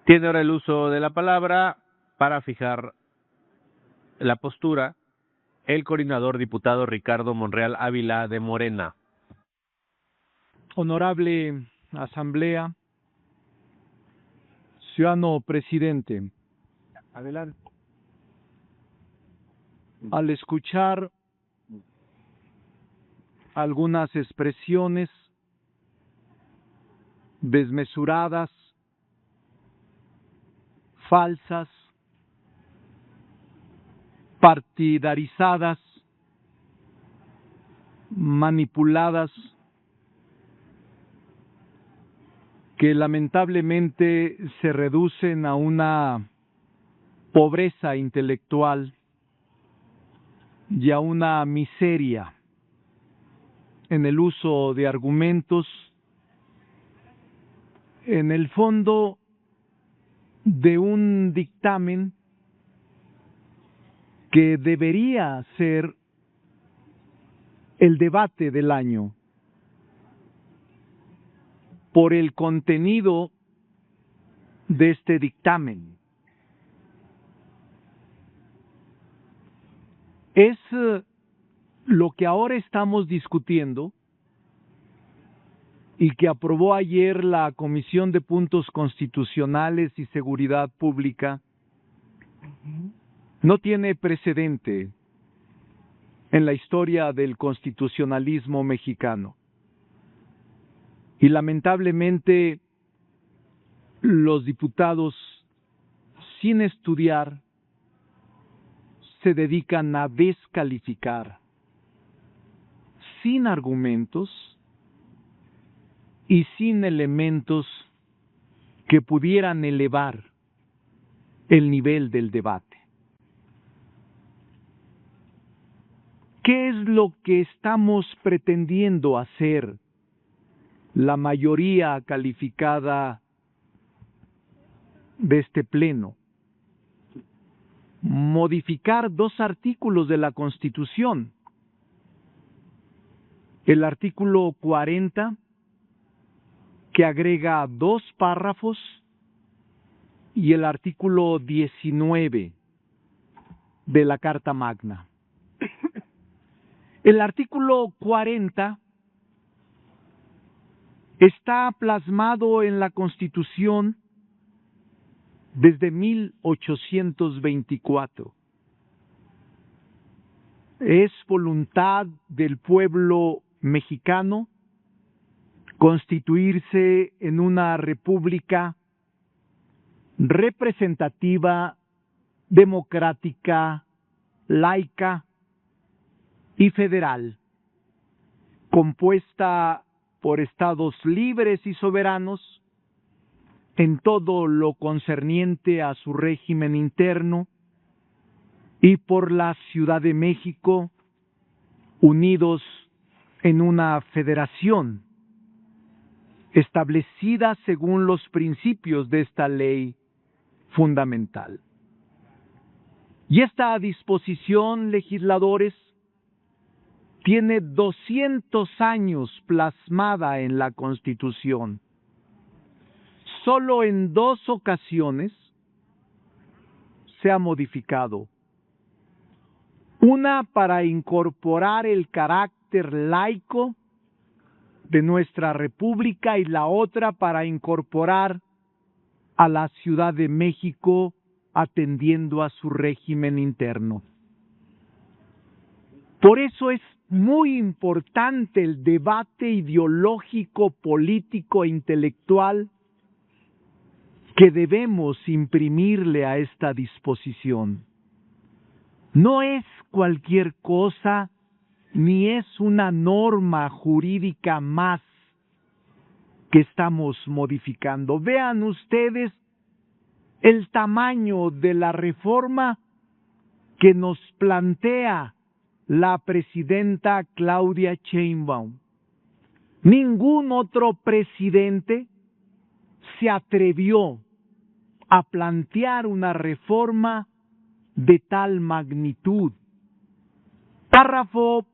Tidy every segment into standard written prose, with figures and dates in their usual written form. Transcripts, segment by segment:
Tiene ahora el uso de la palabra para fijar la postura el coordinador diputado Ricardo Monreal Ávila de Morena. Honorable Asamblea, ciudadano presidente, Adelante. al escuchar algunas expresiones desmesuradas, falsas, partidarizadas, manipuladas, que lamentablemente se reducen a una pobreza intelectual y a una miseria en el uso de argumentos, en el fondo de un dictamen que debería ser el debate del año, por el contenido de este dictamen. Es lo que ahora estamos discutiendo y que aprobó ayer la Comisión de Puntos Constitucionales y Seguridad Pública, no tiene precedente en la historia del constitucionalismo mexicano. Y lamentablemente los diputados, sin estudiar, se dedican a descalificar, sin argumentos y sin elementos que pudieran elevar el nivel del debate. ¿Qué es lo que estamos pretendiendo hacer la mayoría calificada de este pleno? Modificar dos artículos de la Constitución. El artículo 40, que agrega 2 párrafos, y el artículo 19 de la Carta Magna. El artículo 40 está plasmado en la Constitución desde 1824. Es voluntad del pueblo mexicano constituirse en una república representativa, democrática, laica y federal, compuesta por estados libres y soberanos en todo lo concerniente a su régimen interno, y por la Ciudad de México, unidos en una federación establecida según los principios de esta ley fundamental. Y esta disposición, legisladores, tiene 200 años plasmada en la Constitución. Solo en 2 ocasiones se ha modificado. Una para incorporar el carácter laico de nuestra república y la otra para incorporar a la Ciudad de México atendiendo a su régimen interno. Por eso es muy importante el debate ideológico, político e intelectual que debemos imprimirle a esta disposición. No es cualquier cosa, ni es una norma jurídica más que estamos modificando. Vean ustedes el tamaño de la reforma que nos plantea la presidenta Claudia Sheinbaum. Ningún otro presidente se atrevió a plantear una reforma de tal magnitud. Párrafo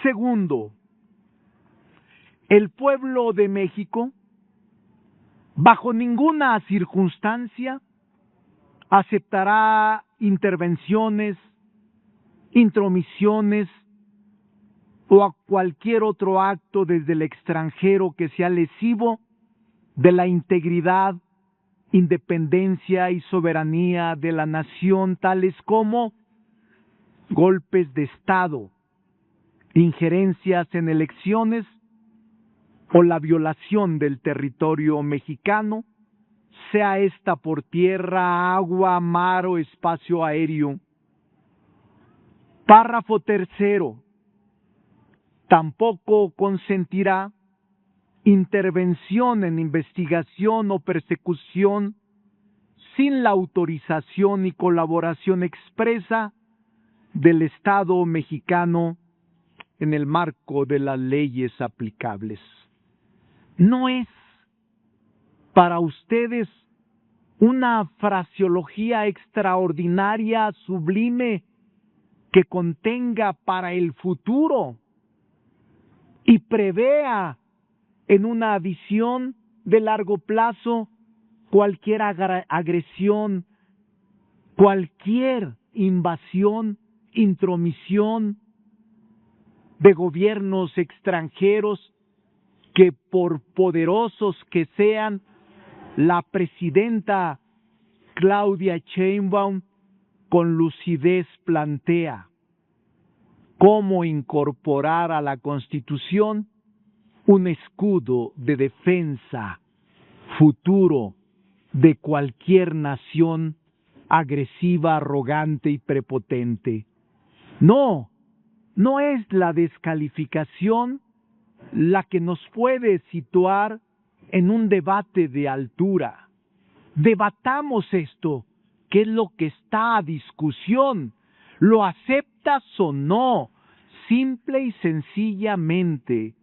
segundo. El pueblo de México Bajo ninguna circunstancia aceptará intervenciones, intromisiones o a cualquier otro acto desde el extranjero que sea lesivo de la integridad, independencia y soberanía de la nación, tales como golpes de Estado, injerencias en elecciones o la violación del territorio mexicano, sea esta por tierra, agua, mar o espacio aéreo. Párrafo tercero. Tampoco consentirá intervención en investigación o persecución sin la autorización y colaboración expresa del Estado mexicano en el marco de las leyes aplicables. No es para ustedes una fraseología extraordinaria, sublime, que contenga para el futuro y prevea en una visión de largo plazo cualquier agresión, cualquier invasión, intromisión de gobiernos extranjeros que, por poderosos que sean, la presidenta Claudia Sheinbaum con lucidez plantea cómo incorporar a la Constitución un escudo de defensa futuro de cualquier nación agresiva, arrogante y prepotente. No es la descalificación la que nos puede situar en un debate de altura. Debatamos esto, ¿qué es lo que está a discusión? ¿Lo aceptas o no? Simple y sencillamente,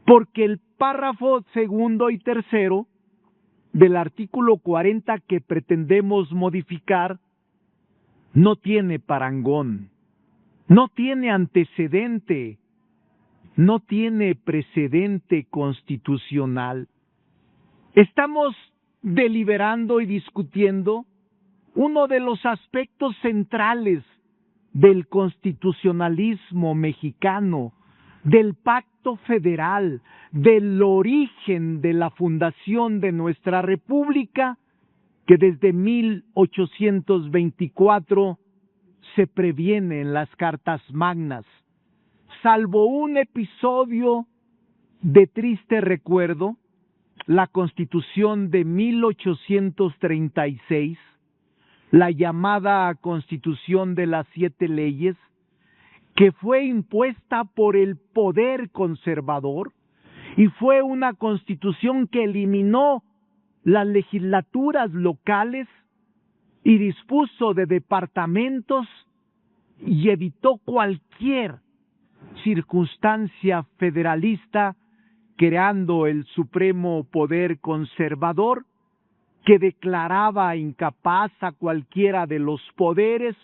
porque el párrafo segundo y tercero del artículo 40 que pretendemos modificar no tiene parangón, no tiene antecedente, no tiene precedente constitucional. Estamos deliberando y discutiendo uno de los aspectos centrales del constitucionalismo mexicano, del pacto federal, del origen de la fundación de nuestra república, que desde 1824 se previene en las cartas magnas, salvo un episodio de triste recuerdo, la Constitución de 1836, la llamada Constitución de las 7 leyes, que fue impuesta por el poder conservador y fue una constitución que eliminó las legislaturas locales y dispuso de departamentos y evitó cualquier circunstancia federalista, creando el supremo poder conservador que declaraba incapaz a cualquiera de los poderes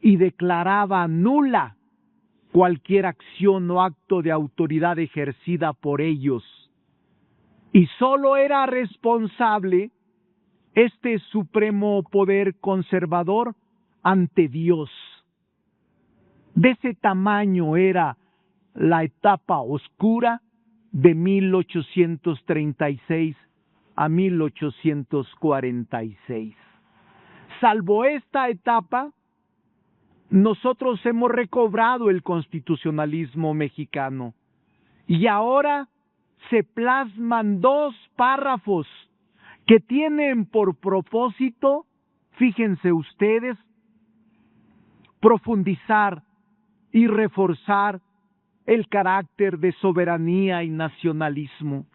y declaraba nula cualquier acción o acto de autoridad ejercida por ellos. Y sólo era responsable este supremo poder conservador ante Dios. De ese tamaño era la etapa oscura de 1836 a 1846. Salvo esta etapa, nosotros hemos recobrado el constitucionalismo mexicano y ahora se plasman 2 párrafos que tienen por propósito, fíjense ustedes, profundizar y reforzar el carácter de soberanía y nacionalismo.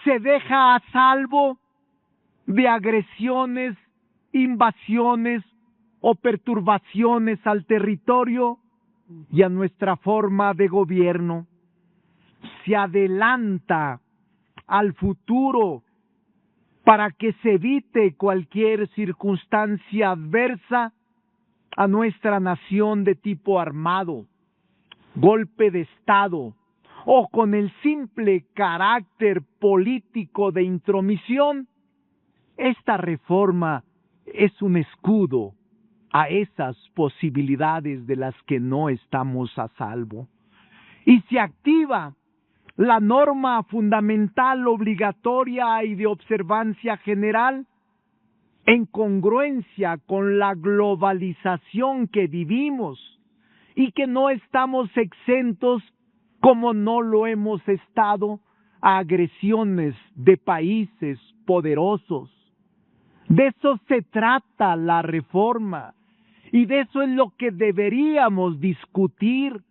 Se deja a salvo de agresiones, invasiones o perturbaciones al territorio y a nuestra forma de gobierno. Se adelanta al futuro para que se evite cualquier circunstancia adversa a nuestra nación de tipo armado, golpe de Estado o con el simple carácter político de intromisión, esta reforma es un escudo a esas posibilidades de las que no estamos a salvo. Y se activa la norma fundamental obligatoria y de observancia general en congruencia con la globalización que vivimos y que no estamos exentos, como no lo hemos estado, a agresiones de países poderosos. De eso se trata la reforma y de eso es lo que deberíamos discutir,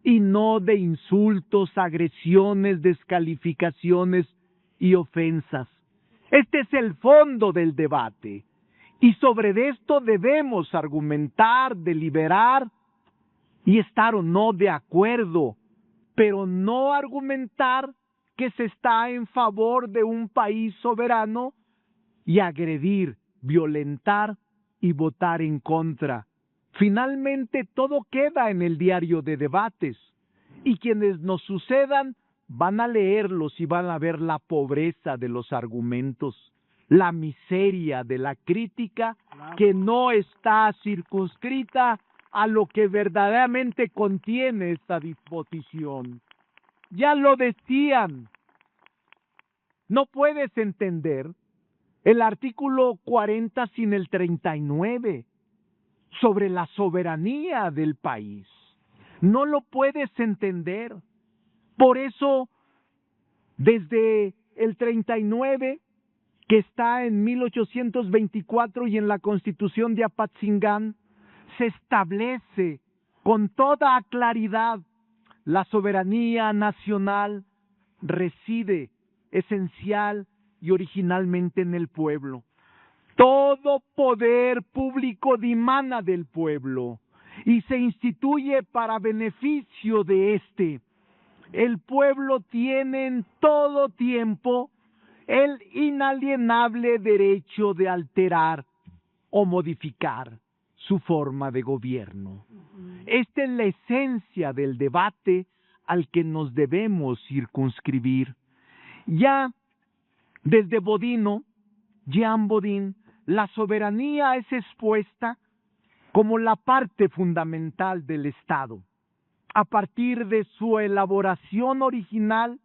y no de insultos, agresiones, descalificaciones y ofensas. Este es el fondo del debate y sobre esto debemos argumentar, deliberar y estar o no de acuerdo, pero no argumentar que se está en favor de un país soberano y agredir, violentar y votar en contra. Finalmente todo queda en el diario de debates y quienes nos sucedan van a leerlos y van a ver la pobreza de los argumentos, la miseria de la crítica que no está circunscrita a lo que verdaderamente contiene esta disposición. Ya lo decían, no puedes entender el artículo 40 sin el 39 sobre la soberanía del país. No lo puedes entender. Por eso, desde el 39, que está en 1824 y en la Constitución de Apatzingán, se establece con toda claridad la soberanía nacional reside esencial y originalmente en el pueblo. Todo poder público dimana del pueblo y se instituye para beneficio de éste. El pueblo tiene en todo tiempo el inalienable derecho de alterar o modificar su forma de gobierno. Esta es la esencia del debate al que nos debemos circunscribir. Ya desde Bodino, Jean Bodin, la soberanía es expuesta como la parte fundamental del Estado. A partir de su elaboración original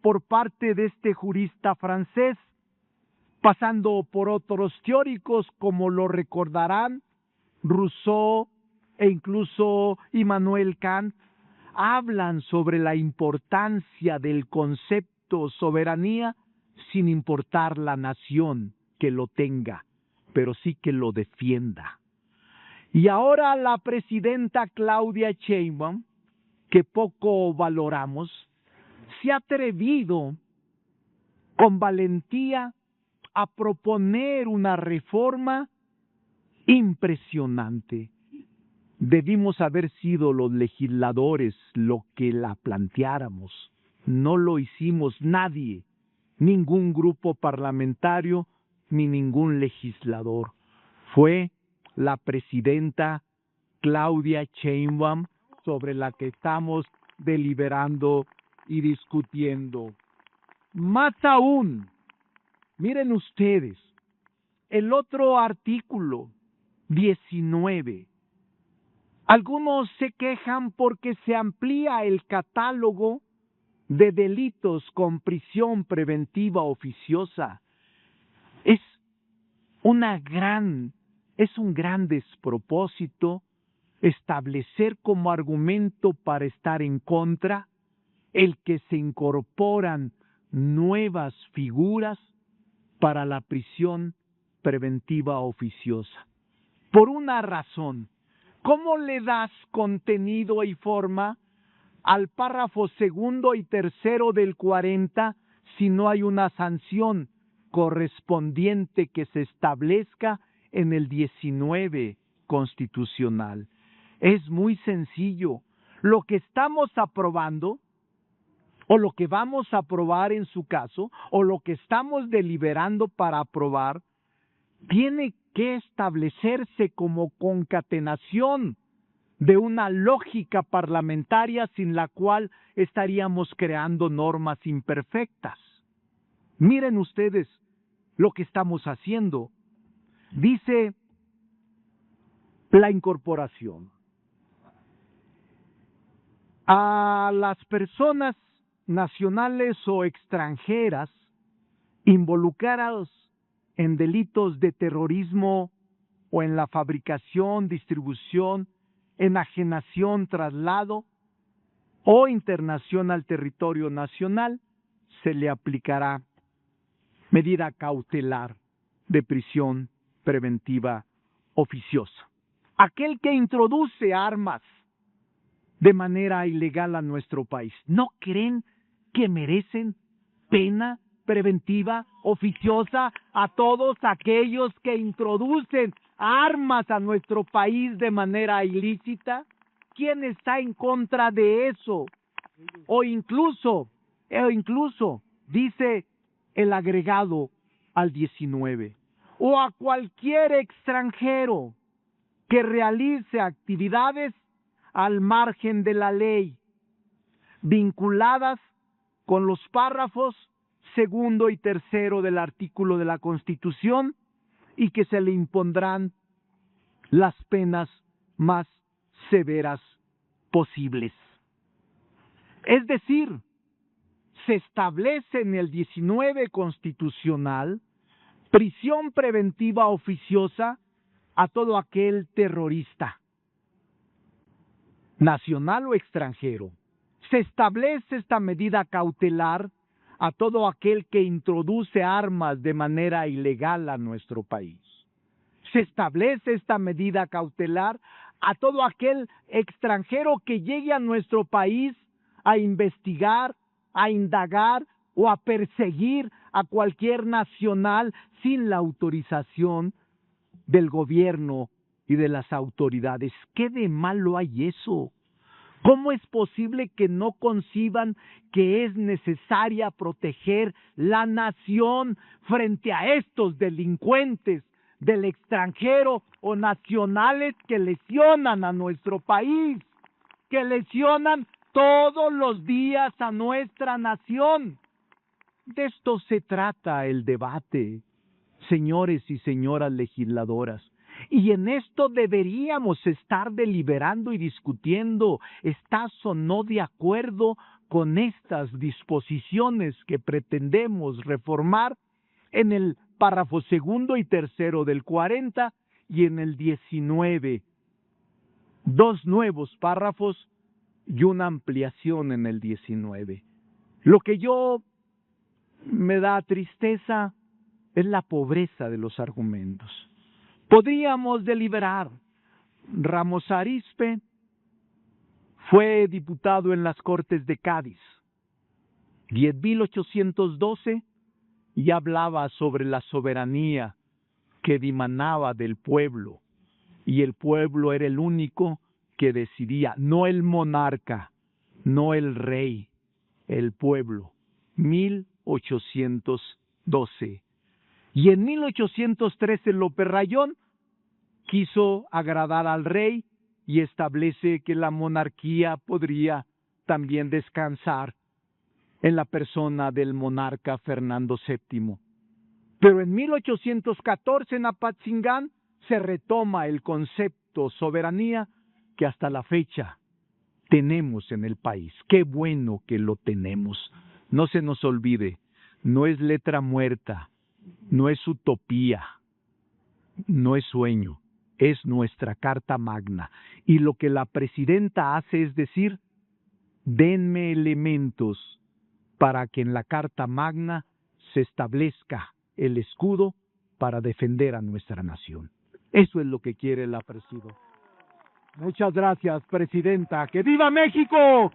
por parte de este jurista francés, pasando por otros teóricos como lo recordarán Rousseau e incluso Immanuel Kant, hablan sobre la importancia del concepto soberanía sin importar la nación que lo tenga, pero sí que lo defienda. Y ahora la presidenta Claudia Sheinbaum, que poco valoramos, se ha atrevido con valentía a proponer una reforma impresionante. Debimos haber sido los legisladores lo que la planteáramos. No lo hicimos nadie, ningún grupo parlamentario ni ningún legislador. Fue la presidenta Claudia Sheinbaum sobre la que estamos deliberando y discutiendo. Más aún, miren ustedes, el otro artículo 19. Algunos se quejan porque se amplía el catálogo de delitos con prisión preventiva oficiosa. Es un gran despropósito establecer como argumento para estar en contra el que se incorporan nuevas figuras para la prisión preventiva oficiosa. Por una razón, ¿cómo le das contenido y forma al párrafo segundo y tercero del 40 si no hay una sanción correspondiente que se establezca en el 19 constitucional? Es muy sencillo. Lo que estamos aprobando, o lo que vamos a aprobar en su caso, o lo que estamos deliberando para aprobar, tiene que establecerse como concatenación de una lógica parlamentaria sin la cual estaríamos creando normas imperfectas. Miren ustedes lo que estamos haciendo. Dice la incorporación. A las personas nacionales o extranjeras involucradas en delitos de terrorismo o en la fabricación, distribución, enajenación, traslado o internación al territorio nacional, se le aplicará medida cautelar de prisión preventiva oficiosa. Aquel que introduce armas de manera ilegal a nuestro país, ¿no creen que merecen pena preventiva oficiosa a todos aquellos que introducen armas a nuestro país de manera ilícita? ¿Quién está en contra de eso? O incluso, dice el agregado al 19, o a cualquier extranjero que realice actividades al margen de la ley, vinculadas con los párrafos segundo y tercero del artículo de la Constitución, y que se le impondrán las penas más severas posibles. Es decir, se establece en el 19 constitucional prisión preventiva oficiosa a todo aquel terrorista, nacional o extranjero. Se establece esta medida cautelar a todo aquel que introduce armas de manera ilegal a nuestro país. Se establece esta medida cautelar a todo aquel extranjero que llegue a nuestro país a investigar, a indagar o a perseguir a cualquier nacional sin la autorización del gobierno y de las autoridades. ¿Qué de malo hay eso? ¿Cómo es posible que no conciban que es necesaria proteger la nación frente a estos delincuentes del extranjero o nacionales que lesionan a nuestro país, que lesionan todos los días a nuestra nación? De esto se trata el debate, señores y señoras legisladoras. Y en esto deberíamos estar deliberando y discutiendo. ¿Estás o no de acuerdo con estas disposiciones que pretendemos reformar en el párrafo segundo y tercero del 40 y en el 19? Dos nuevos párrafos y una ampliación en el 19. Lo que me da tristeza es la pobreza de los argumentos. Podríamos deliberar. Ramos Arizpe fue diputado en las Cortes de Cádiz y en 1812 ya hablaba sobre la soberanía que dimanaba del pueblo, y el pueblo era el único que decidía, no el monarca, no el rey, el pueblo. 1812. Y en 1813 López Rayón quiso agradar al rey y establece que la monarquía podría también descansar en la persona del monarca Fernando VII. Pero en 1814 en Apatzingán se retoma el concepto soberanía que hasta la fecha tenemos en el país. Qué bueno que lo tenemos. No se nos olvide, no es letra muerta, no es utopía, no es sueño, es nuestra Carta Magna. Y lo que la presidenta hace es decir, denme elementos para que en la Carta Magna se establezca el escudo para defender a nuestra nación. Eso es lo que quiere la presidenta. Muchas gracias, presidenta. ¡Que viva México!